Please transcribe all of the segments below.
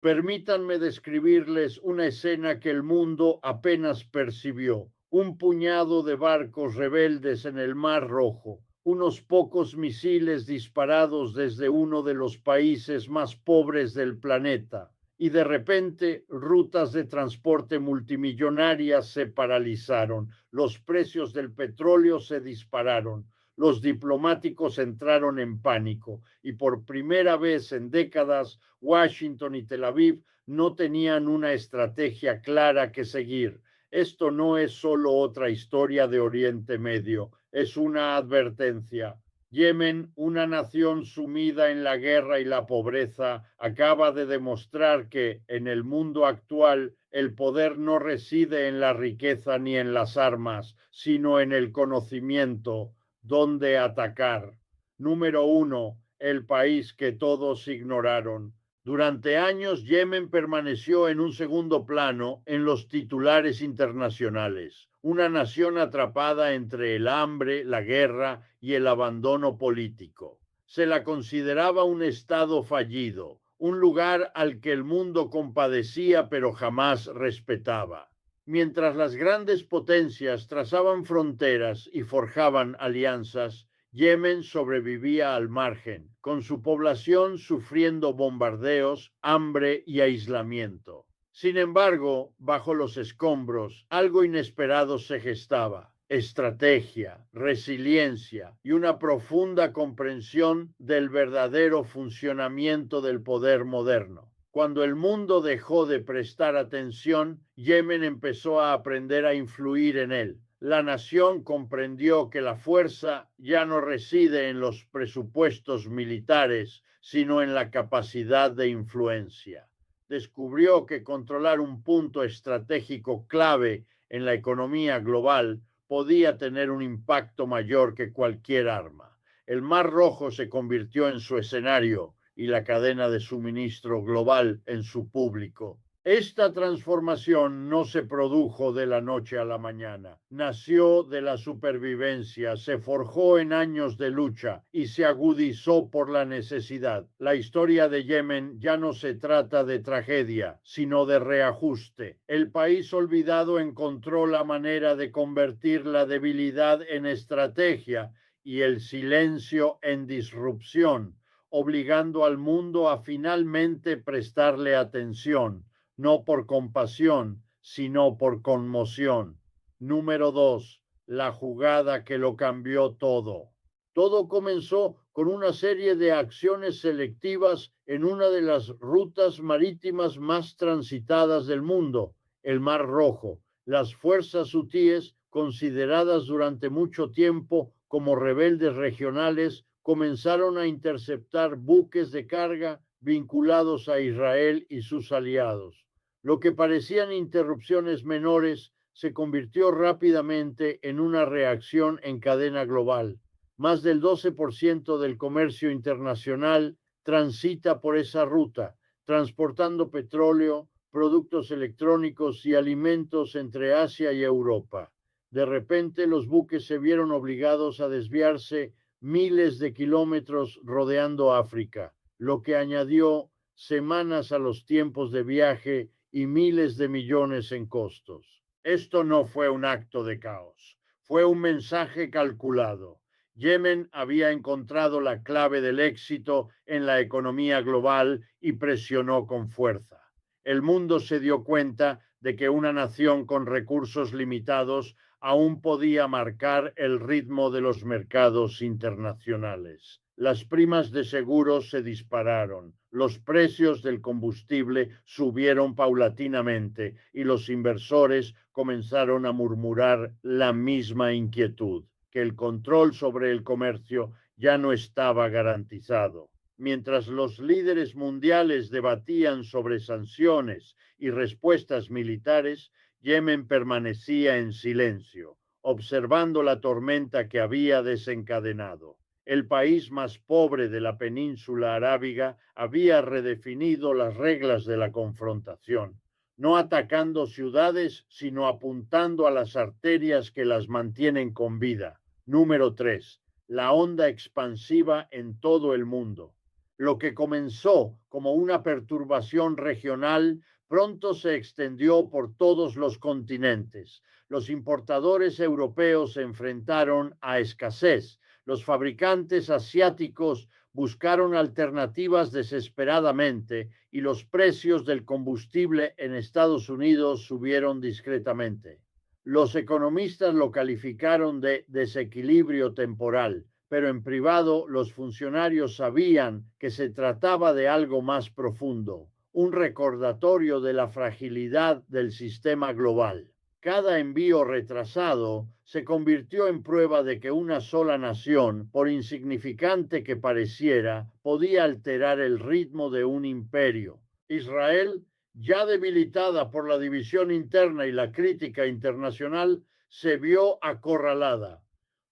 Permítanme describirles una escena que el mundo apenas percibió. Un puñado de barcos rebeldes en el Mar Rojo, unos pocos misiles disparados desde uno de los países más pobres del planeta, y de repente rutas de transporte multimillonarias se paralizaron, los precios del petróleo se dispararon, los diplomáticos entraron en pánico y por primera vez en décadas Washington y Tel Aviv no tenían una estrategia clara que seguir. Esto no es solo otra historia de Oriente Medio, es una advertencia. Yemen, una nación sumida en la guerra y la pobreza, acaba de demostrar que en el mundo actual el poder no reside en la riqueza ni en las armas, sino en el conocimiento, dónde atacar. Número uno, el país que todos ignoraron. Durante años, Yemen permaneció en un segundo plano en los titulares internacionales, una nación atrapada entre el hambre, la guerra y el abandono político. Se la consideraba un estado fallido, un lugar al que el mundo compadecía pero jamás respetaba. Mientras las grandes potencias trazaban fronteras y forjaban alianzas, Yemen sobrevivía al margen, con su población sufriendo bombardeos, hambre y aislamiento. Sin embargo, bajo los escombros, algo inesperado se gestaba: estrategia, resiliencia y una profunda comprensión del verdadero funcionamiento del poder moderno. Cuando el mundo dejó de prestar atención, Yemen empezó a aprender a influir en él. La nación comprendió que la fuerza ya no reside en los presupuestos militares, sino en la capacidad de influencia. Descubrió que controlar un punto estratégico clave en la economía global podía tener un impacto mayor que cualquier arma. El Mar Rojo se convirtió en su escenario y la cadena de suministro global en su público. Esta transformación no se produjo de la noche a la mañana, nació de la supervivencia, se forjó en años de lucha y se agudizó por la necesidad. La historia de Yemen ya no se trata de tragedia, sino de reajuste. El país olvidado encontró la manera de convertir la debilidad en estrategia y el silencio en disrupción, obligando al mundo a finalmente prestarle atención, no por compasión, sino por conmoción. Número dos, la jugada que lo cambió todo. Todo comenzó con una serie de acciones selectivas en una de las rutas marítimas más transitadas del mundo, el Mar Rojo. Las fuerzas hutíes, consideradas durante mucho tiempo como rebeldes regionales, comenzaron a interceptar buques de carga vinculados a Israel y sus aliados. Lo que parecían interrupciones menores se convirtió rápidamente en una reacción en cadena global. Más del 12% del comercio internacional transita por esa ruta, transportando petróleo, productos electrónicos y alimentos entre Asia y Europa. De repente, los buques se vieron obligados a desviarse miles de kilómetros rodeando África, lo que añadió semanas a los tiempos de viaje y miles de millones en costos. Esto no fue un acto de caos, fue un mensaje calculado. Yemen había encontrado la clave del éxito en la economía global y presionó con fuerza. El mundo se dio cuenta de que una nación con recursos limitados aún podía marcar el ritmo de los mercados internacionales. Las primas de seguros se dispararon, los precios del combustible subieron paulatinamente y los inversores comenzaron a murmurar la misma inquietud, que el control sobre el comercio ya no estaba garantizado. Mientras los líderes mundiales debatían sobre sanciones y respuestas militares, Yemen permanecía en silencio, observando la tormenta que había desencadenado. El país más pobre de la península arábiga había redefinido las reglas de la confrontación, no atacando ciudades, sino apuntando a las arterias que las mantienen con vida. Número 3. La onda expansiva en todo el mundo. Lo que comenzó como una perturbación regional pronto se extendió por todos los continentes. Los importadores europeos se enfrentaron a escasez. Los fabricantes asiáticos buscaron alternativas desesperadamente y los precios del combustible en Estados Unidos subieron discretamente. Los economistas lo calificaron de desequilibrio temporal, pero en privado los funcionarios sabían que se trataba de algo más profundo, un recordatorio de la fragilidad del sistema global. Cada envío retrasado se convirtió en prueba de que una sola nación, por insignificante que pareciera, podía alterar el ritmo de un imperio. Israel, ya debilitada por la división interna y la crítica internacional, se vio acorralada.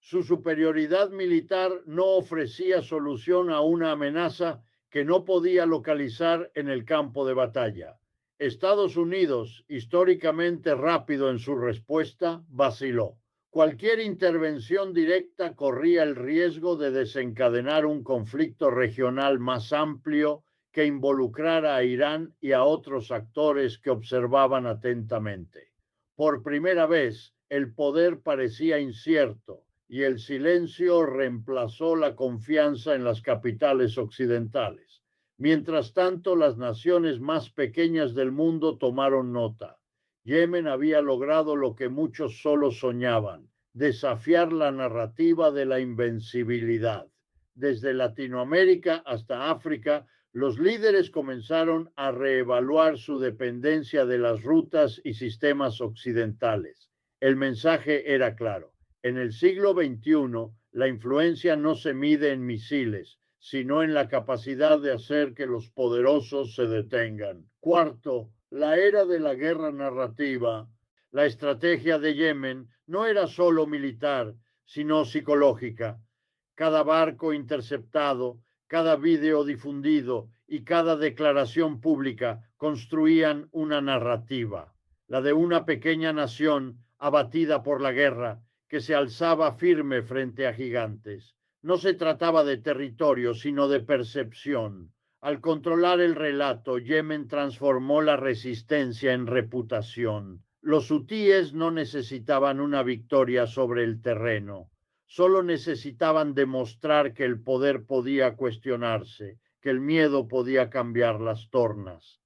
Su superioridad militar no ofrecía solución a una amenaza que no podía localizar en el campo de batalla. Estados Unidos, históricamente rápido en su respuesta, vaciló. Cualquier intervención directa corría el riesgo de desencadenar un conflicto regional más amplio que involucrara a Irán y a otros actores que observaban atentamente. Por primera vez, el poder parecía incierto y el silencio reemplazó la confianza en las capitales occidentales. Mientras tanto, las naciones más pequeñas del mundo tomaron nota. Yemen había logrado lo que muchos solo soñaban, desafiar la narrativa de la invencibilidad. Desde Latinoamérica hasta África, los líderes comenzaron a reevaluar su dependencia de las rutas y sistemas occidentales. El mensaje era claro. En el siglo XXI, la influencia no se mide en misiles, sino en la capacidad de hacer que los poderosos se detengan. Cuarto, la era de la guerra narrativa. La estrategia de Yemen no era solo militar, sino psicológica. Cada barco interceptado, cada video difundido y cada declaración pública construían una narrativa, la de una pequeña nación abatida por la guerra que se alzaba firme frente a gigantes. No se trataba de territorio, sino de percepción. Al controlar el relato, Yemen transformó la resistencia en reputación. Los hutíes no necesitaban una victoria sobre el terreno, solo necesitaban demostrar que el poder podía cuestionarse, que el miedo podía cambiar las tornas.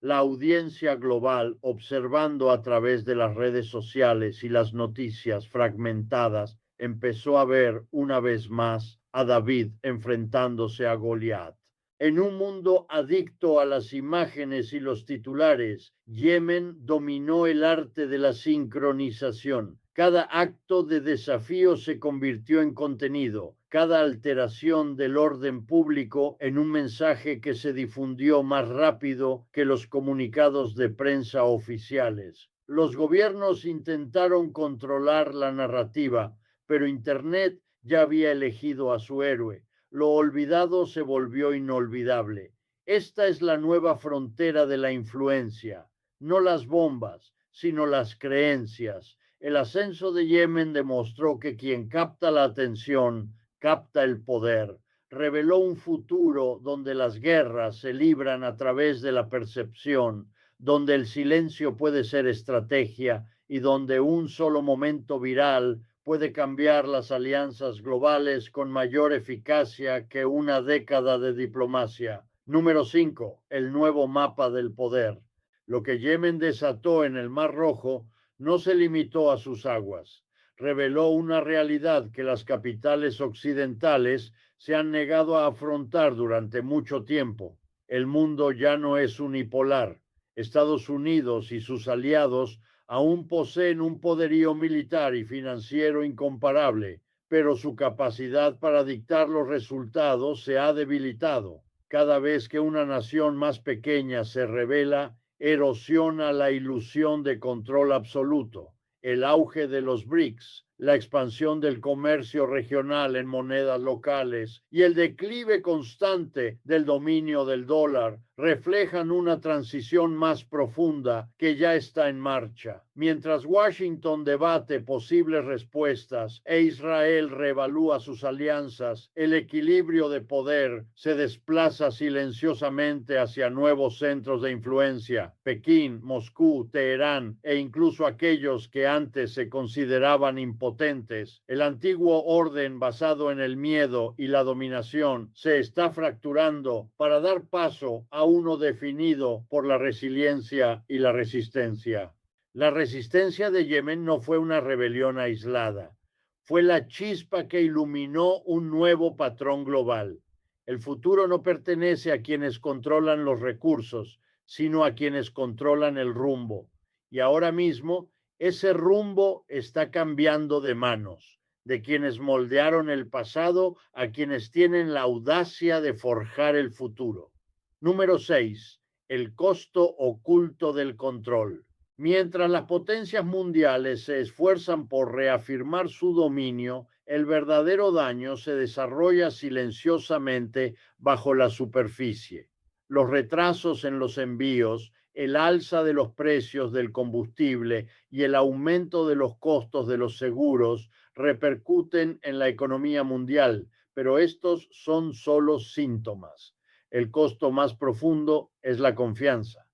La audiencia global, observando a través de las redes sociales y las noticias fragmentadas, empezó a ver una vez más a David enfrentándose a Goliat. En un mundo adicto a las imágenes y los titulares, Yemen dominó el arte de la sincronización. Cada acto de desafío se convirtió en contenido, cada alteración del orden público en un mensaje que se difundió más rápido que los comunicados de prensa oficiales. Los gobiernos intentaron controlar la narrativa, pero Internet ya había elegido a su héroe. Lo olvidado se volvió inolvidable. Esta es la nueva frontera de la influencia, no las bombas, sino las creencias. El ascenso de Yemen demostró que quien capta la atención, capta el poder. Reveló un futuro donde las guerras se libran a través de la percepción, donde el silencio puede ser estrategia y donde un solo momento viral puede cambiar las alianzas globales con mayor eficacia que una década de diplomacia. Número 5. El nuevo mapa del poder. Lo que Yemen desató en el Mar Rojo no se limitó a sus aguas. Reveló una realidad que las capitales occidentales se han negado a afrontar durante mucho tiempo. El mundo ya no es unipolar. Estados Unidos y sus aliados aún poseen un poderío militar y financiero incomparable, pero su capacidad para dictar los resultados se ha debilitado. Cada vez que una nación más pequeña se revela, erosiona la ilusión de control absoluto. El auge de los BRICS, la expansión del comercio regional en monedas locales y el declive constante del dominio del dólar reflejan una transición más profunda que ya está en marcha. Mientras Washington debate posibles respuestas e Israel reevalúa sus alianzas, el equilibrio de poder se desplaza silenciosamente hacia nuevos centros de influencia: Pekín, Moscú, Teherán e incluso aquellos que antes se consideraban impotentes. El antiguo orden basado en el miedo y la dominación se está fracturando para dar paso a uno definido por la resiliencia y la resistencia. La resistencia de Yemen no fue una rebelión aislada, fue la chispa que iluminó un nuevo patrón global. El futuro no pertenece a quienes controlan los recursos, sino a quienes controlan el rumbo. Y ahora mismo ese rumbo está cambiando de manos, de quienes moldearon el pasado a quienes tienen la audacia de forjar el futuro. Número 6. El costo oculto del control. Mientras las potencias mundiales se esfuerzan por reafirmar su dominio, el verdadero daño se desarrolla silenciosamente bajo la superficie. Los retrasos en los envíos, el alza de los precios del combustible y el aumento de los costos de los seguros repercuten en la economía mundial, pero estos son solo síntomas. El costo más profundo es la confianza.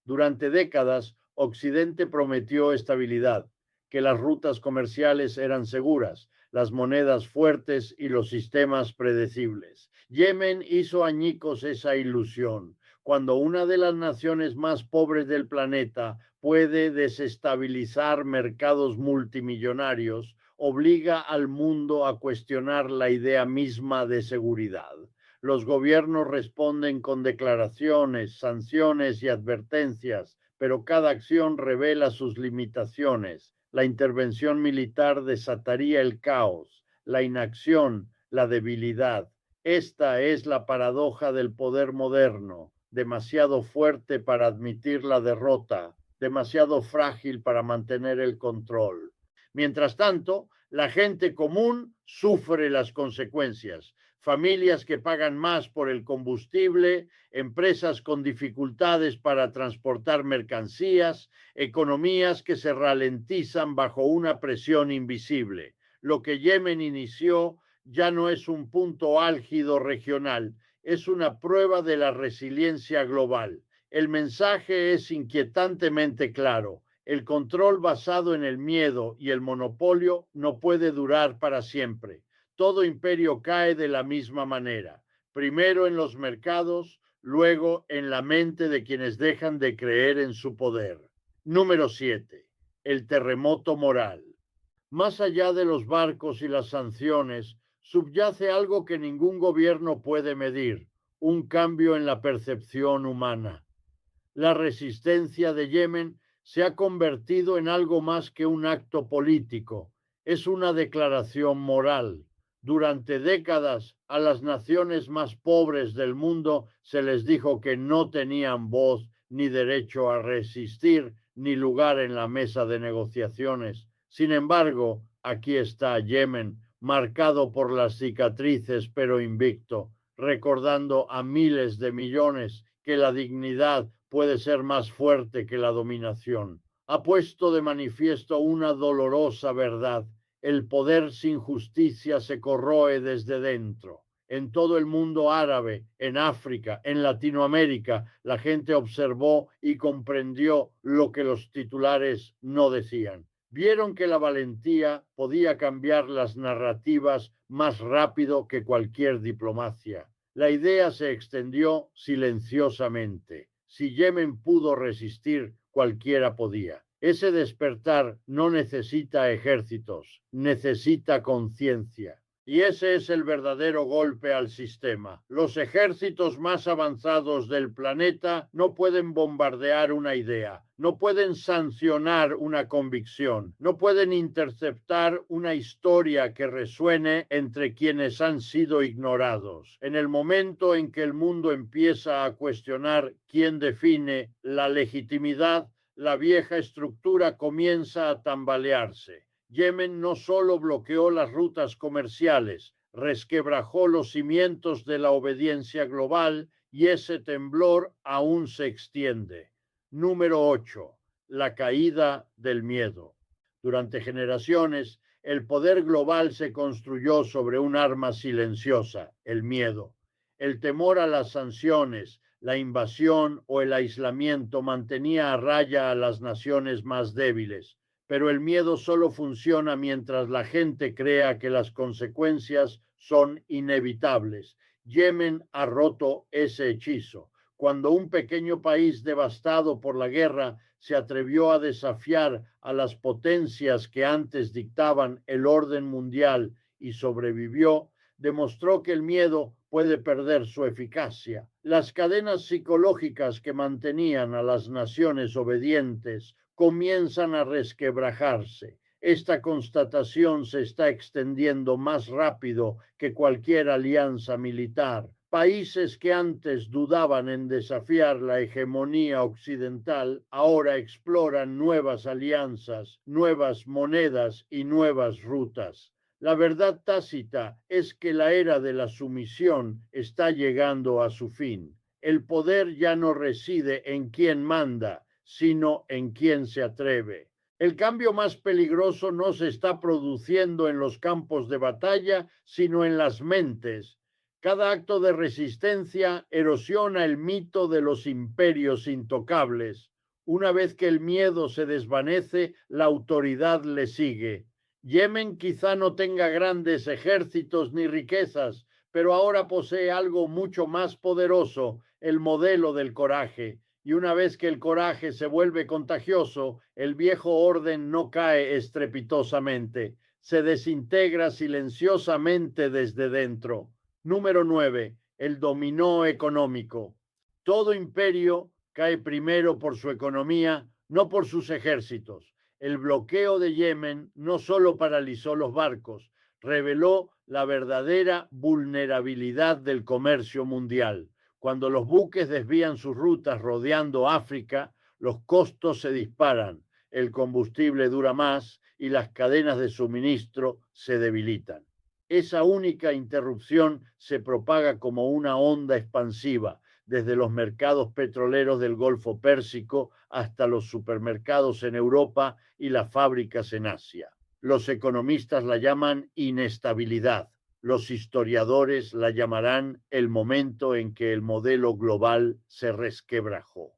Durante décadas, Occidente prometió estabilidad, que las rutas comerciales eran seguras, las monedas fuertes y los sistemas predecibles. Yemen hizo añicos esa ilusión. Cuando una de las naciones más pobres del planeta puede desestabilizar mercados multimillonarios, obliga al mundo a cuestionar la idea misma de seguridad. Los gobiernos responden con declaraciones, sanciones y advertencias, pero cada acción revela sus limitaciones. La intervención militar desataría el caos, la inacción, la debilidad. Esta es la paradoja del poder moderno, demasiado fuerte para admitir la derrota, demasiado frágil para mantener el control. Mientras tanto, la gente común sufre las consecuencias. Familias que pagan más por el combustible, empresas con dificultades para transportar mercancías, economías que se ralentizan bajo una presión invisible. Lo que Yemen inició ya no es un punto álgido regional, es una prueba de la resiliencia global. El mensaje es inquietantemente claro. El control basado en el miedo y el monopolio no puede durar para siempre. Todo imperio cae de la misma manera, primero en los mercados, luego en la mente de quienes dejan de creer en su poder. Número 7. El terremoto moral. Más allá de los barcos y las sanciones, subyace algo que ningún gobierno puede medir: un cambio en la percepción humana. La resistencia de Yemen se ha convertido en algo más que un acto político, es una declaración moral. Durante décadas, a las naciones más pobres del mundo se les dijo que no tenían voz ni derecho a resistir, ni lugar en la mesa de negociaciones. Sin embargo, aquí está Yemen, marcado por las cicatrices pero invicto, recordando a miles de millones que la dignidad puede ser más fuerte que la dominación. Ha puesto de manifiesto una dolorosa verdad: el poder sin justicia se corroe desde dentro. En todo el mundo árabe, en África, en Latinoamérica, la gente observó y comprendió lo que los titulares no decían. Vieron que la valentía podía cambiar las narrativas más rápido que cualquier diplomacia. La idea se extendió silenciosamente. Si Yemen pudo resistir, cualquiera podía. Ese despertar no necesita ejércitos, necesita conciencia. Y ese es el verdadero golpe al sistema. Los ejércitos más avanzados del planeta no pueden bombardear una idea, no pueden sancionar una convicción, no pueden interceptar una historia que resuene entre quienes han sido ignorados. En el momento en que el mundo empieza a cuestionar quién define la legitimidad, la vieja estructura comienza a tambalearse. Yemen no solo bloqueó las rutas comerciales, resquebrajó los cimientos de la obediencia global y ese temblor aún se extiende. Número 8. La caída del miedo. Durante generaciones, el poder global se construyó sobre un arma silenciosa, el miedo. El temor a las sanciones, la invasión o el aislamiento mantenía a raya a las naciones más débiles, pero el miedo solo funciona mientras la gente crea que las consecuencias son inevitables. Yemen ha roto ese hechizo. Cuando un pequeño país devastado por la guerra se atrevió a desafiar a las potencias que antes dictaban el orden mundial y sobrevivió, demostró que el miedo puede perder su eficacia. Las cadenas psicológicas que mantenían a las naciones obedientes comienzan a resquebrajarse. Esta constatación se está extendiendo más rápido que cualquier alianza militar. Países que antes dudaban en desafiar la hegemonía occidental ahora exploran nuevas alianzas, nuevas monedas y nuevas rutas. La verdad tácita es que la era de la sumisión está llegando a su fin. El poder ya no reside en quien manda, sino en quien se atreve. El cambio más peligroso no se está produciendo en los campos de batalla, sino en las mentes. Cada acto de resistencia erosiona el mito de los imperios intocables. Una vez que el miedo se desvanece, la autoridad le sigue. Yemen quizá no tenga grandes ejércitos ni riquezas, pero ahora posee algo mucho más poderoso, el modelo del coraje. Y una vez que el coraje se vuelve contagioso, el viejo orden no cae estrepitosamente, se desintegra silenciosamente desde dentro. Número 9. El dominó económico. Todo imperio cae primero por su economía, no por sus ejércitos. El bloqueo de Yemen no solo paralizó los barcos, reveló la verdadera vulnerabilidad del comercio mundial. Cuando los buques desvían sus rutas rodeando África, los costos se disparan, el combustible dura más y las cadenas de suministro se debilitan. Esa única interrupción se propaga como una onda expansiva, desde los mercados petroleros del Golfo Pérsico hasta los supermercados en Europa y las fábricas en Asia. Los economistas la llaman inestabilidad. Los historiadores la llamarán el momento en que el modelo global se resquebrajó.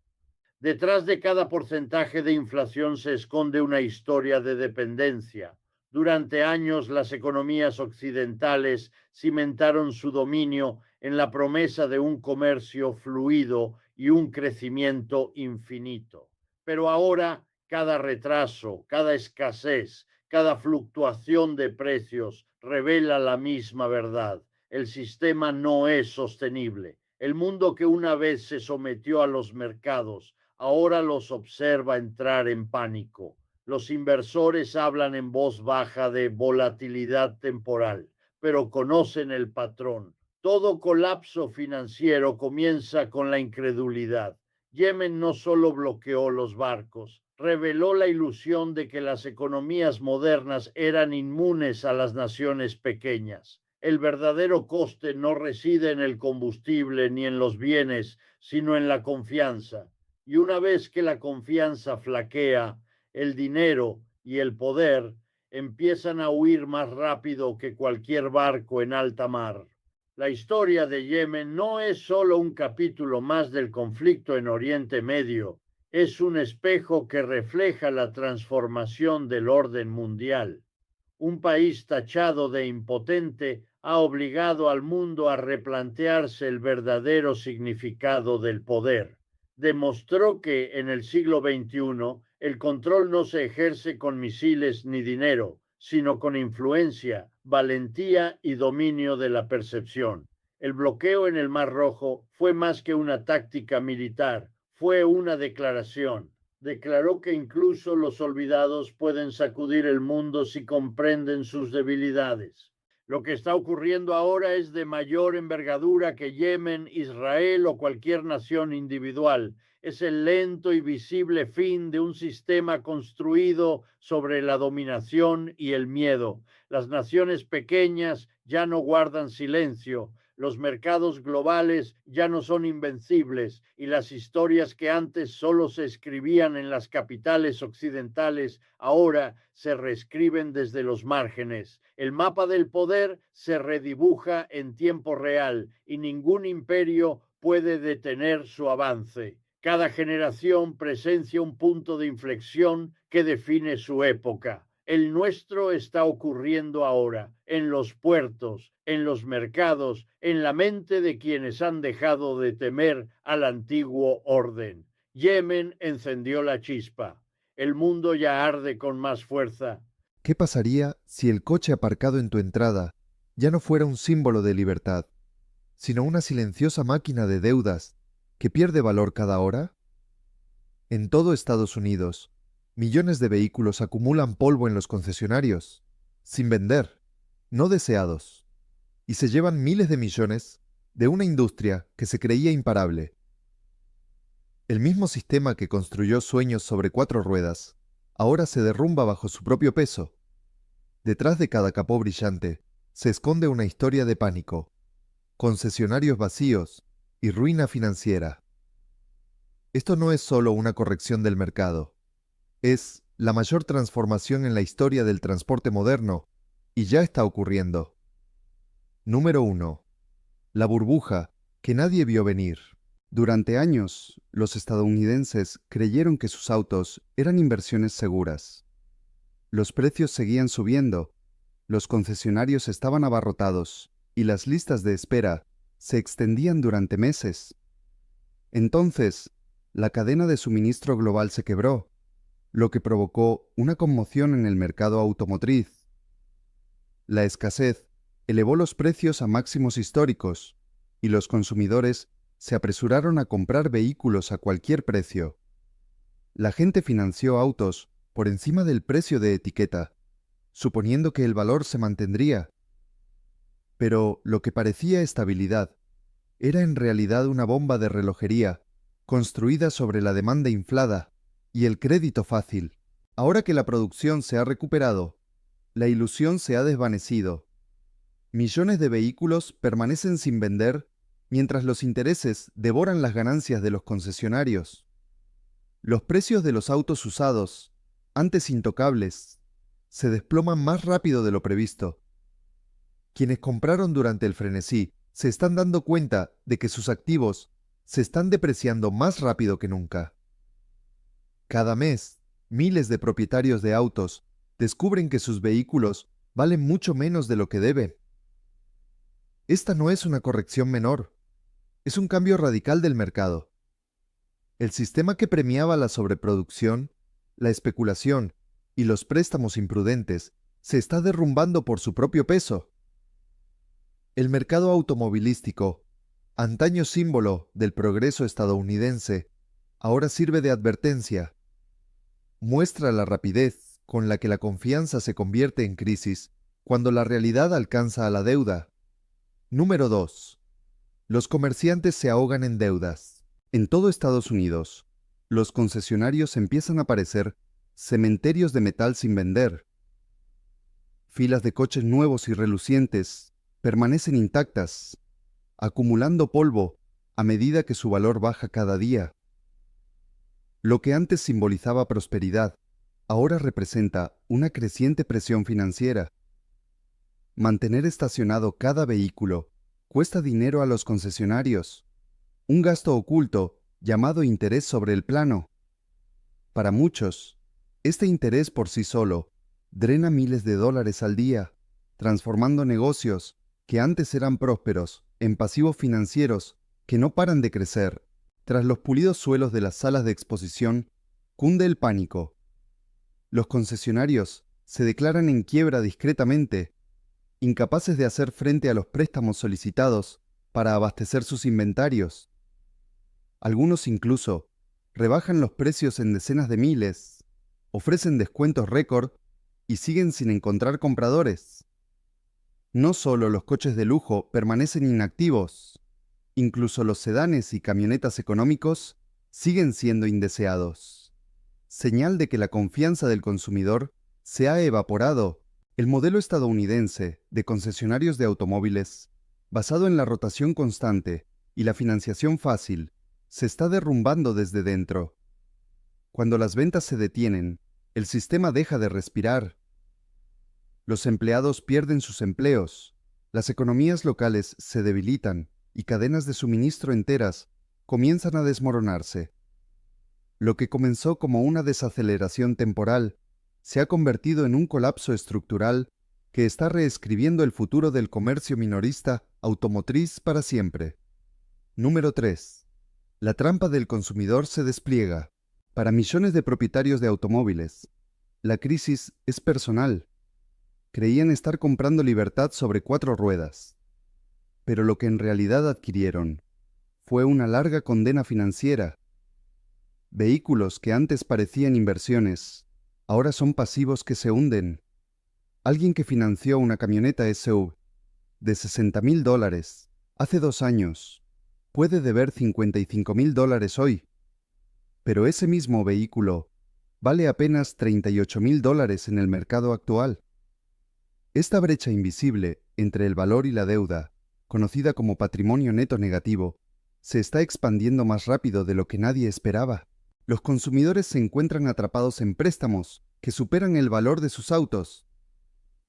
Detrás de cada porcentaje de inflación se esconde una historia de dependencia. Durante años las economías occidentales cimentaron su dominio en la promesa de un comercio fluido y un crecimiento infinito. Pero ahora cada retraso, cada escasez, cada fluctuación de precios revela la misma verdad. El sistema no es sostenible. El mundo que una vez se sometió a los mercados ahora los observa entrar en pánico. Los inversores hablan en voz baja de volatilidad temporal, pero conocen el patrón. Todo colapso financiero comienza con la incredulidad. Yemen no solo bloqueó los barcos, reveló la ilusión de que las economías modernas eran inmunes a las naciones pequeñas. El verdadero coste no reside en el combustible ni en los bienes, sino en la confianza. Y una vez que la confianza flaquea, el dinero y el poder empiezan a huir más rápido que cualquier barco en alta mar. La historia de Yemen no es solo un capítulo más del conflicto en Oriente Medio, es un espejo que refleja la transformación del orden mundial. Un país tachado de impotente ha obligado al mundo a replantearse el verdadero significado del poder. Demostró que en el siglo XXI el control no se ejerce con misiles ni dinero, sino con influencia, valentía y dominio de la percepción. El bloqueo en el Mar Rojo fue más que una táctica militar, fue una declaración. Declaró que incluso los olvidados pueden sacudir el mundo si comprenden sus debilidades. Lo que está ocurriendo ahora es de mayor envergadura que Yemen, Israel o cualquier nación individual. Es el lento y visible fin de un sistema construido sobre la dominación y el miedo. Las naciones pequeñas ya no guardan silencio. Los mercados globales ya no son invencibles y las historias que antes solo se escribían en las capitales occidentales ahora se reescriben desde los márgenes. El mapa del poder se redibuja en tiempo real y ningún imperio puede detener su avance. Cada generación presencia un punto de inflexión que define su época. El nuestro está ocurriendo ahora, en los puertos, en los mercados, en la mente de quienes han dejado de temer al antiguo orden. Yemen encendió la chispa. El mundo ya arde con más fuerza. ¿Qué pasaría si el coche aparcado en tu entrada ya no fuera un símbolo de libertad, sino una silenciosa máquina de deudas que pierde valor cada hora? En todo Estados Unidos, millones de vehículos acumulan polvo en los concesionarios, sin vender, no deseados, y se llevan miles de millones de una industria que se creía imparable. El mismo sistema que construyó sueños sobre 4 ruedas, ahora se derrumba bajo su propio peso. Detrás de cada capó brillante se esconde una historia de pánico, concesionarios vacíos y ruina financiera. Esto no es solo una corrección del mercado, es la mayor transformación en la historia del transporte moderno y ya está ocurriendo. Número 1. La burbuja que nadie vio venir. Durante años, los estadounidenses creyeron que sus autos eran inversiones seguras. Los precios seguían subiendo, los concesionarios estaban abarrotados y las listas de espera se extendían durante meses. Entonces, la cadena de suministro global se quebró, lo que provocó una conmoción en el mercado automotriz. La escasez elevó los precios a máximos históricos y los consumidores se apresuraron a comprar vehículos a cualquier precio. La gente financió autos por encima del precio de etiqueta, suponiendo que el valor se mantendría. Pero lo que parecía estabilidad era en realidad una bomba de relojería construida sobre la demanda inflada y el crédito fácil. Ahora que la producción se ha recuperado, la ilusión se ha desvanecido. Millones de vehículos permanecen sin vender mientras los intereses devoran las ganancias de los concesionarios. Los precios de los autos usados, antes intocables, se desploman más rápido de lo previsto. Quienes compraron durante el frenesí se están dando cuenta de que sus activos se están depreciando más rápido que nunca. Cada mes, miles de propietarios de autos descubren que sus vehículos valen mucho menos de lo que deben. Esta no es una corrección menor, es un cambio radical del mercado. El sistema que premiaba la sobreproducción, la especulación y los préstamos imprudentes se está derrumbando por su propio peso. El mercado automovilístico, antaño símbolo del progreso estadounidense, ahora sirve de advertencia. Muestra la rapidez con la que la confianza se convierte en crisis cuando la realidad alcanza a la deuda. Número 2. Los comerciantes se ahogan en deudas. En todo Estados Unidos, los concesionarios empiezan a parecer cementerios de metal sin vender. Filas de coches nuevos y relucientes permanecen intactas, acumulando polvo a medida que su valor baja cada día. Lo que antes simbolizaba prosperidad, ahora representa una creciente presión financiera. Mantener estacionado cada vehículo cuesta dinero a los concesionarios, un gasto oculto llamado interés sobre el plano. Para muchos, este interés por sí solo drena miles de dólares al día, transformando negocios que antes eran prósperos en pasivos financieros que no paran de crecer. Tras los pulidos suelos de las salas de exposición, cunde el pánico. Los concesionarios se declaran en quiebra discretamente, incapaces de hacer frente a los préstamos solicitados para abastecer sus inventarios. Algunos incluso rebajan los precios en decenas de miles, ofrecen descuentos récord y siguen sin encontrar compradores. No solo los coches de lujo permanecen inactivos, incluso los sedanes y camionetas económicos siguen siendo indeseados. Señal de que la confianza del consumidor se ha evaporado. El modelo estadounidense de concesionarios de automóviles basado en la rotación constante y la financiación fácil, se está derrumbando desde dentro. Cuando las ventas se detienen, el sistema deja de respirar. Los empleados pierden sus empleos, las economías locales se debilitan y cadenas de suministro enteras comienzan a desmoronarse. Lo que comenzó como una desaceleración temporal se ha convertido en un colapso estructural que está reescribiendo el futuro del comercio minorista automotriz para siempre. Número 3. La trampa del consumidor se despliega. Para millones de propietarios de automóviles, la crisis es personal. Creían estar comprando libertad sobre 4 ruedas, pero lo que en realidad adquirieron fue una larga condena financiera. Vehículos que antes parecían inversiones, ahora son pasivos que se hunden. Alguien que financió una camioneta SUV de $60,000 hace 2 años puede deber $55,000 hoy, pero ese mismo vehículo vale apenas $38,000 en el mercado actual. Esta brecha invisible entre el valor y la deuda, conocida como patrimonio neto negativo, se está expandiendo más rápido de lo que nadie esperaba. Los consumidores se encuentran atrapados en préstamos que superan el valor de sus autos.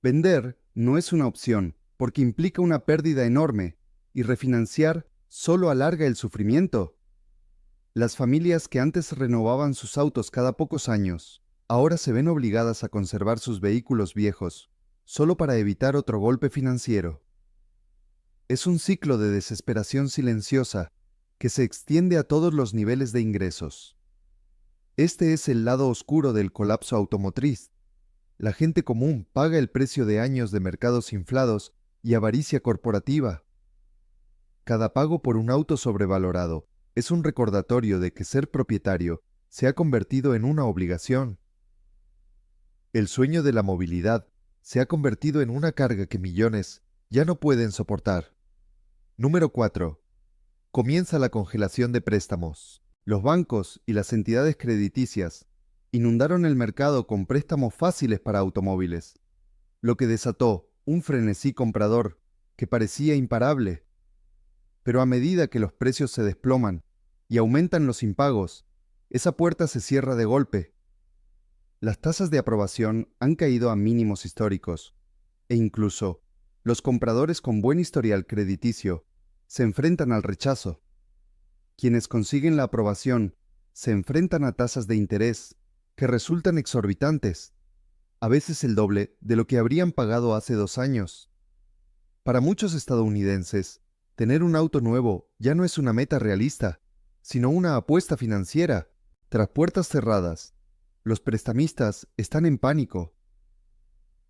Vender no es una opción porque implica una pérdida enorme y refinanciar solo alarga el sufrimiento. Las familias que antes renovaban sus autos cada pocos años, ahora se ven obligadas a conservar sus vehículos viejos solo para evitar otro golpe financiero. Es un ciclo de desesperación silenciosa que se extiende a todos los niveles de ingresos. Este es el lado oscuro del colapso automotriz. La gente común paga el precio de años de mercados inflados y avaricia corporativa. Cada pago por un auto sobrevalorado es un recordatorio de que ser propietario se ha convertido en una obligación. El sueño de la movilidad se ha convertido en una carga que millones ya no pueden soportar. Número 4. Comienza la congelación de préstamos. Los bancos y las entidades crediticias inundaron el mercado con préstamos fáciles para automóviles, lo que desató un frenesí comprador que parecía imparable. Pero a medida que los precios se desploman y aumentan los impagos, esa puerta se cierra de golpe. Las tasas de aprobación han caído a mínimos históricos, e incluso los compradores con buen historial crediticio se enfrentan al rechazo. Quienes consiguen la aprobación se enfrentan a tasas de interés que resultan exorbitantes, a veces el doble de lo que habrían pagado hace 2 años. Para muchos estadounidenses, tener un auto nuevo ya no es una meta realista, sino una apuesta financiera. Tras puertas cerradas, los prestamistas están en pánico.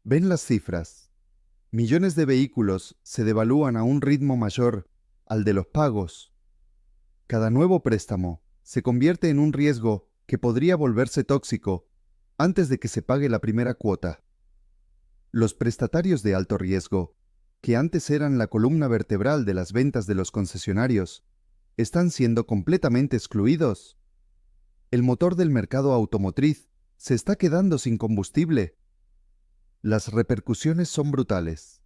Ven las cifras. Millones de vehículos se devalúan a un ritmo mayor al de los pagos. Cada nuevo préstamo se convierte en un riesgo que podría volverse tóxico antes de que se pague la primera cuota. Los prestatarios de alto riesgo, que antes eran la columna vertebral de las ventas de los concesionarios, están siendo completamente excluidos. El motor del mercado automotriz se está quedando sin combustible. Las repercusiones son brutales.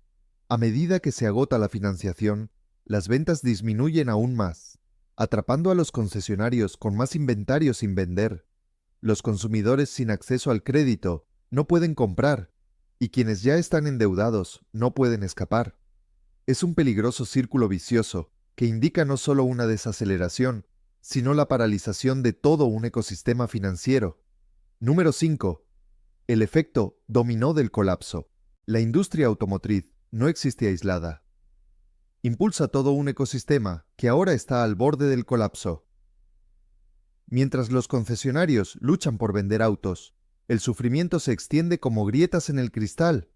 A medida que se agota la financiación, las ventas disminuyen aún más, atrapando a los concesionarios con más inventario sin vender. Los consumidores sin acceso al crédito no pueden comprar, y quienes ya están endeudados no pueden escapar. Es un peligroso círculo vicioso que indica no solo una desaceleración, sino la paralización de todo un ecosistema financiero. Número 5. El efecto dominó del colapso. La industria automotriz no existe aislada. Impulsa todo un ecosistema que ahora está al borde del colapso. Mientras los concesionarios luchan por vender autos, el sufrimiento se extiende como grietas en el cristal.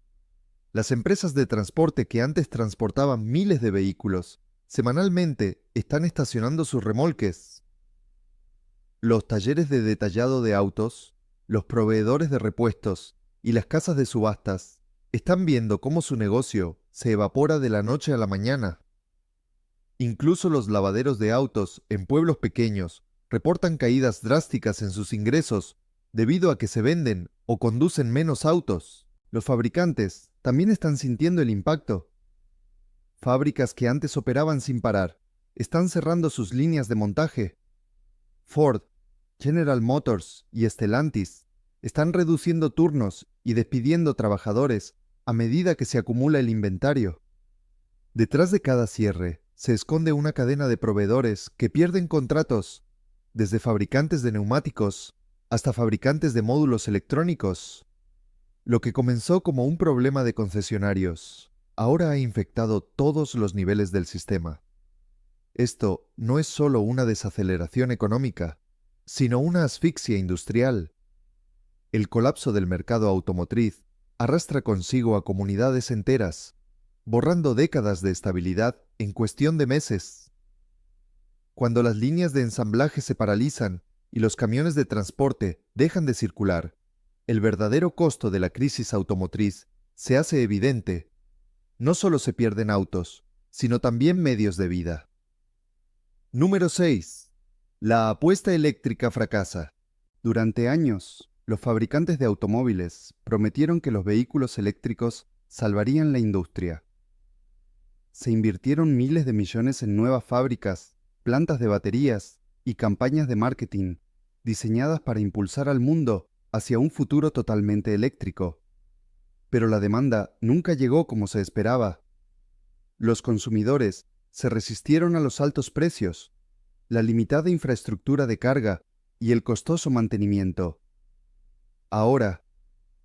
Las empresas de transporte que antes transportaban miles de vehículos, semanalmente están estacionando sus remolques. Los talleres de detallado de autos, los proveedores de repuestos y las casas de subastas están viendo cómo su negocio se evapora de la noche a la mañana. Incluso los lavaderos de autos en pueblos pequeños reportan caídas drásticas en sus ingresos debido a que se venden o conducen menos autos. Los fabricantes también están sintiendo el impacto. Fábricas que antes operaban sin parar están cerrando sus líneas de montaje. Ford, General Motors y Stellantis están reduciendo turnos y despidiendo trabajadores a medida que se acumula el inventario. Detrás de cada cierre se esconde una cadena de proveedores que pierden contratos, desde fabricantes de neumáticos hasta fabricantes de módulos electrónicos. Lo que comenzó como un problema de concesionarios, ahora ha infectado todos los niveles del sistema. Esto no es solo una desaceleración económica, sino una asfixia industrial. El colapso del mercado automotriz arrastra consigo a comunidades enteras, borrando décadas de estabilidad en cuestión de meses. Cuando las líneas de ensamblaje se paralizan y los camiones de transporte dejan de circular, el verdadero costo de la crisis automotriz se hace evidente. No solo se pierden autos, sino también medios de vida. Número 6. La apuesta eléctrica fracasa. Durante años, los fabricantes de automóviles prometieron que los vehículos eléctricos salvarían la industria. Se invirtieron miles de millones en nuevas fábricas, plantas de baterías y campañas de marketing diseñadas para impulsar al mundo hacia un futuro totalmente eléctrico. Pero la demanda nunca llegó como se esperaba. Los consumidores se resistieron a los altos precios, la limitada infraestructura de carga y el costoso mantenimiento. Ahora,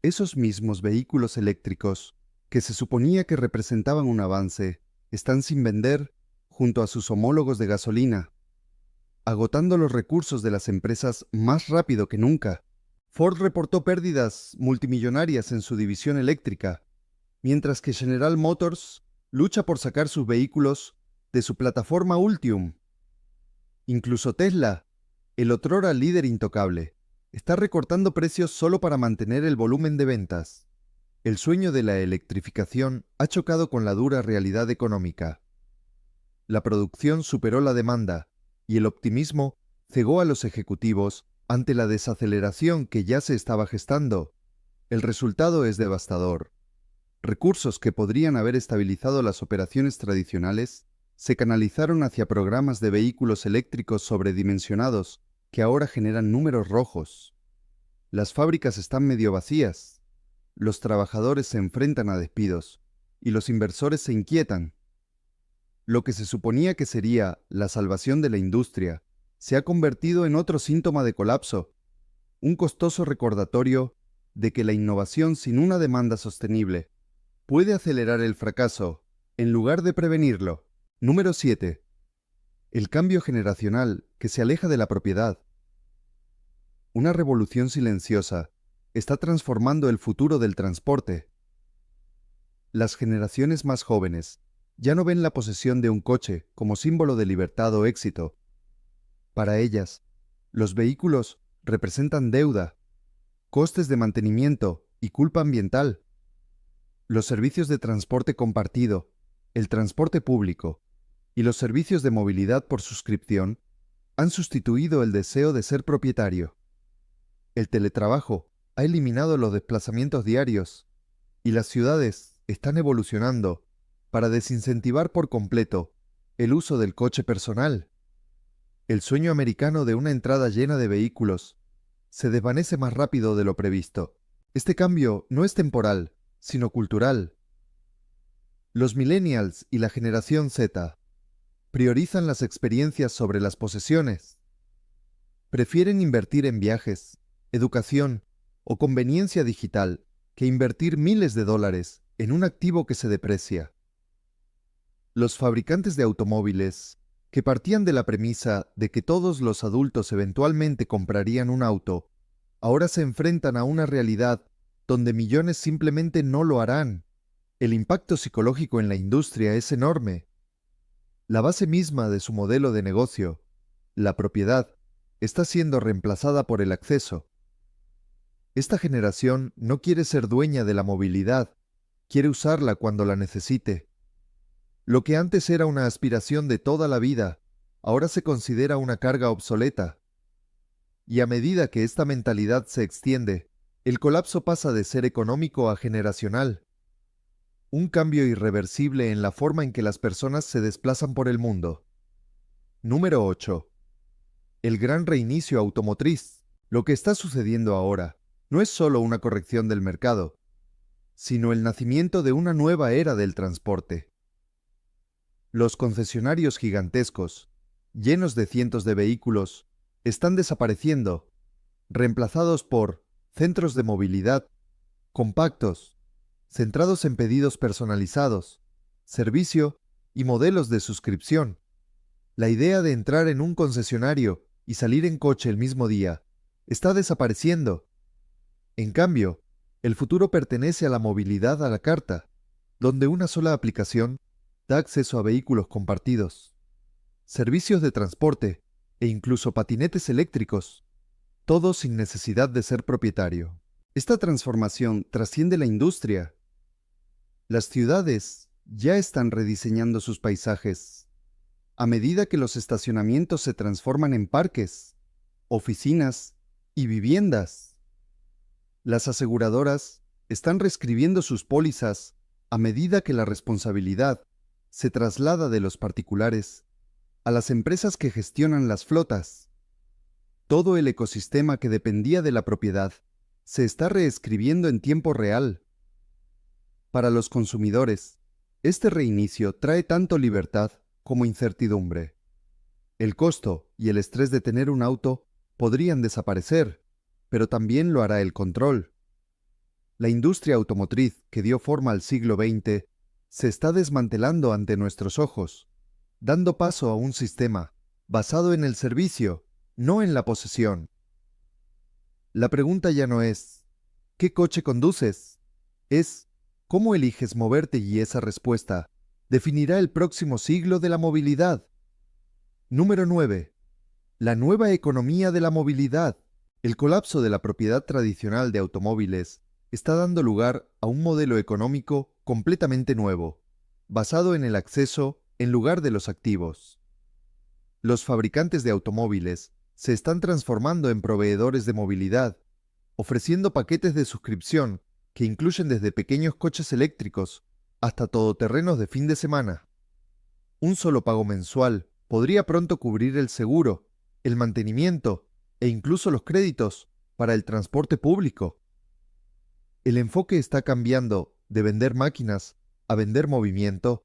esos mismos vehículos eléctricos, que se suponía que representaban un avance, están sin vender junto a sus homólogos de gasolina, agotando los recursos de las empresas más rápido que nunca. Ford reportó pérdidas multimillonarias en su división eléctrica, mientras que General Motors lucha por sacar sus vehículos de su plataforma Ultium. Incluso Tesla, el otrora líder intocable, está recortando precios solo para mantener el volumen de ventas. El sueño de la electrificación ha chocado con la dura realidad económica. La producción superó la demanda y el optimismo cegó a los ejecutivos ante la desaceleración que ya se estaba gestando. El resultado es devastador. Recursos que podrían haber estabilizado las operaciones tradicionales se canalizaron hacia programas de vehículos eléctricos sobredimensionados que ahora generan números rojos. Las fábricas están medio vacías, los trabajadores se enfrentan a despidos y los inversores se inquietan. Lo que se suponía que sería la salvación de la industria se ha convertido en otro síntoma de colapso, un costoso recordatorio de que la innovación sin una demanda sostenible puede acelerar el fracaso en lugar de prevenirlo. Número 7. El cambio generacional que se aleja de la propiedad. Una revolución silenciosa está transformando el futuro del transporte. Las generaciones más jóvenes ya no ven la posesión de un coche como símbolo de libertad o éxito. Para ellas, los vehículos representan deuda, costes de mantenimiento y culpa ambiental. Los servicios de transporte compartido, el transporte público y los servicios de movilidad por suscripción han sustituido el deseo de ser propietario. El teletrabajo ha eliminado los desplazamientos diarios y las ciudades están evolucionando para desincentivar por completo el uso del coche personal. El sueño americano de una entrada llena de vehículos se desvanece más rápido de lo previsto. Este cambio no es temporal, sino cultural. Los millennials y la generación Z priorizan las experiencias sobre las posesiones. Prefieren invertir en viajes, educación o conveniencia digital que invertir miles de dólares en un activo que se deprecia. Los fabricantes de automóviles, que partían de la premisa de que todos los adultos eventualmente comprarían un auto, ahora se enfrentan a una realidad donde millones simplemente no lo harán. El impacto psicológico en la industria es enorme. La base misma de su modelo de negocio, la propiedad, está siendo reemplazada por el acceso. Esta generación no quiere ser dueña de la movilidad, quiere usarla cuando la necesite. Lo que antes era una aspiración de toda la vida, ahora se considera una carga obsoleta. Y a medida que esta mentalidad se extiende, el colapso pasa de ser económico a generacional. un cambio irreversible en la forma en que las personas se desplazan por el mundo. Número 8. El gran reinicio automotriz. Lo que está sucediendo ahora no es solo una corrección del mercado, sino el nacimiento de una nueva era del transporte. Los concesionarios gigantescos, llenos de cientos de vehículos, están desapareciendo, reemplazados por centros de movilidad compactos, centrados en pedidos personalizados, servicio y modelos de suscripción. La idea de entrar en un concesionario y salir en coche el mismo día está desapareciendo. En cambio, el futuro pertenece a la movilidad a la carta, donde una sola aplicación da acceso a vehículos compartidos, servicios de transporte e incluso patinetes eléctricos, todo sin necesidad de ser propietario. Esta transformación trasciende la industria. Las ciudades ya están rediseñando sus paisajes. A medida que los estacionamientos se transforman en parques, oficinas y viviendas, las aseguradoras están reescribiendo sus pólizas a medida que la responsabilidad se traslada de los particulares a las empresas que gestionan las flotas. Todo el ecosistema que dependía de la propiedad se está reescribiendo en tiempo real. Para los consumidores, este reinicio trae tanto libertad como incertidumbre. El costo y el estrés de tener un auto podrían desaparecer, pero también lo hará el control. La industria automotriz que dio forma al siglo XX se está desmantelando ante nuestros ojos, dando paso a un sistema basado en el servicio, no en la posesión. La pregunta ya no es ¿qué coche conduces? Es ¿cómo eliges moverte? Y esa respuesta definirá el próximo siglo de la movilidad. Número 9. La nueva economía de la movilidad. El colapso de la propiedad tradicional de automóviles está dando lugar a un modelo económico completamente nuevo, basado en el acceso en lugar de los activos. Los fabricantes de automóviles se están transformando en proveedores de movilidad, ofreciendo paquetes de suscripción que incluyen desde pequeños coches eléctricos hasta todoterrenos de fin de semana. Un solo pago mensual podría pronto cubrir el seguro, el mantenimiento e incluso los créditos para el transporte público. El enfoque está cambiando de vender máquinas a vender movimiento,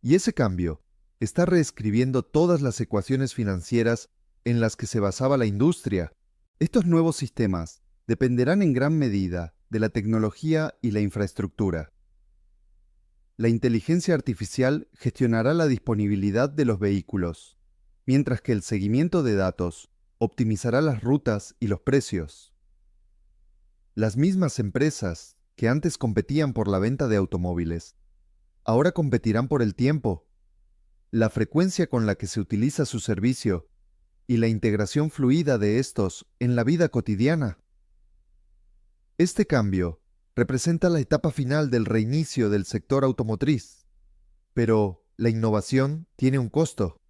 y ese cambio está reescribiendo todas las ecuaciones financieras en las que se basaba la industria. Estos nuevos sistemas dependerán en gran medida de la tecnología y la infraestructura. La inteligencia artificial gestionará la disponibilidad de los vehículos, mientras que el seguimiento de datos optimizará las rutas y los precios. Las mismas empresas que antes competían por la venta de automóviles, ahora competirán por el tiempo, la frecuencia con la que se utiliza su servicio y la integración fluida de estos en la vida cotidiana. Este cambio representa la etapa final del reinicio del sector automotriz, pero la innovación tiene un costo.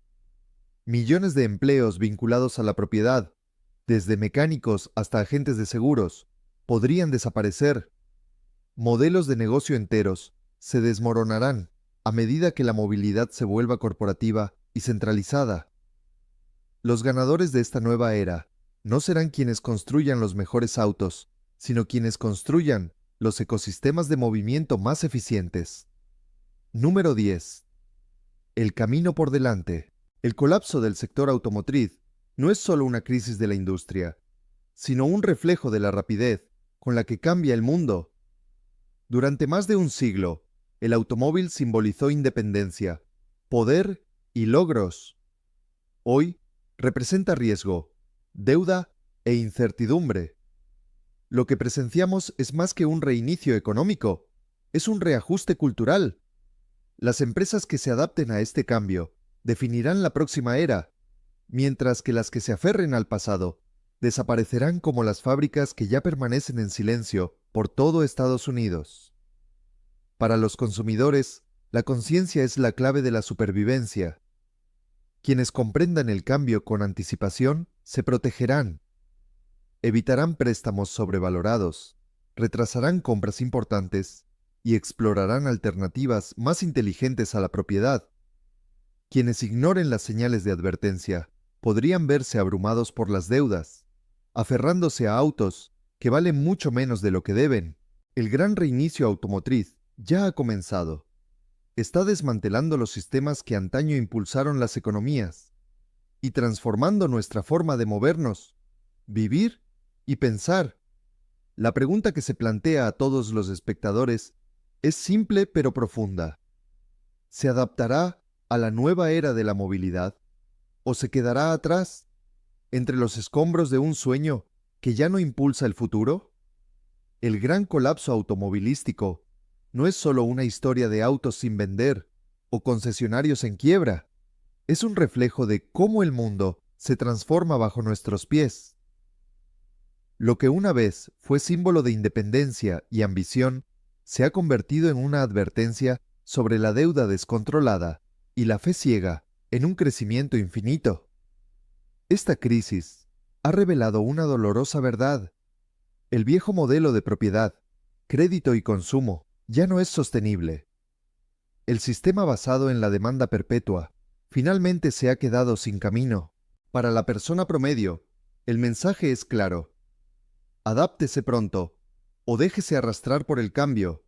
Millones de empleos vinculados a la propiedad, desde mecánicos hasta agentes de seguros, podrían desaparecer. Modelos de negocio enteros se desmoronarán a medida que la movilidad se vuelva corporativa y centralizada. Los ganadores de esta nueva era no serán quienes construyan los mejores autos, sino quienes construyan los ecosistemas de movimiento más eficientes. Número 10. El camino por delante. El colapso del sector automotriz no es solo una crisis de la industria, sino un reflejo de la rapidez con la que cambia el mundo. Durante más de un siglo, el automóvil simbolizó independencia, poder y logros. Hoy representa riesgo, deuda e incertidumbre. Lo que presenciamos es más que un reinicio económico, es un reajuste cultural. Las empresas que se adapten a este cambio definirán la próxima era, mientras que las que se aferren al pasado desaparecerán como las fábricas que ya permanecen en silencio por todo Estados Unidos. Para los consumidores, la conciencia es la clave de la supervivencia. Quienes comprendan el cambio con anticipación se protegerán. Evitarán préstamos sobrevalorados, retrasarán compras importantes y explorarán alternativas más inteligentes a la propiedad. Quienes ignoren las señales de advertencia podrían verse abrumados por las deudas, aferrándose a autos que valen mucho menos de lo que deben. El gran reinicio automotriz ya ha comenzado. Está desmantelando los sistemas que antaño impulsaron las economías y transformando nuestra forma de movernos, vivir y pensar. La pregunta que se plantea a todos los espectadores es simple pero profunda. ¿Se adaptará a la nueva era de la movilidad o se quedará atrás, entre los escombros de un sueño que ya no impulsa el futuro? El gran colapso automovilístico no es solo una historia de autos sin vender o concesionarios en quiebra. Es un reflejo de cómo el mundo se transforma bajo nuestros pies. Lo que una vez fue símbolo de independencia y ambición se ha convertido en una advertencia sobre la deuda descontrolada y la fe ciega en un crecimiento infinito. Esta crisis ha revelado una dolorosa verdad. El viejo modelo de propiedad, crédito y consumo ya no es sostenible. El sistema basado en la demanda perpetua finalmente se ha quedado sin camino. Para la persona promedio, el mensaje es claro. Adáptese pronto o déjese arrastrar por el cambio.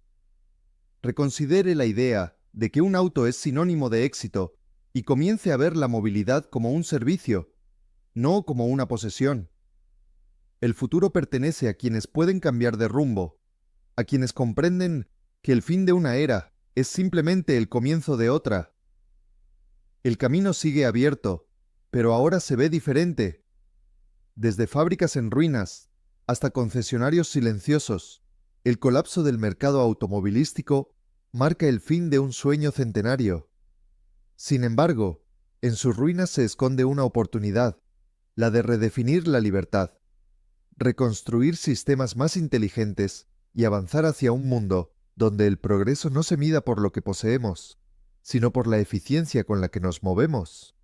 Reconsidere la idea de que un auto es sinónimo de éxito y comience a ver la movilidad como un servicio, no como una posesión. El futuro pertenece a quienes pueden cambiar de rumbo, a quienes comprenden que el fin de una era es simplemente el comienzo de otra. El camino sigue abierto, pero ahora se ve diferente. Desde fábricas en ruinas hasta concesionarios silenciosos, el colapso del mercado automovilístico marca el fin de un sueño centenario. Sin embargo, en sus ruinas se esconde una oportunidad, la de redefinir la libertad, reconstruir sistemas más inteligentes y avanzar hacia un mundo donde el progreso no se mida por lo que poseemos, sino por la eficiencia con la que nos movemos.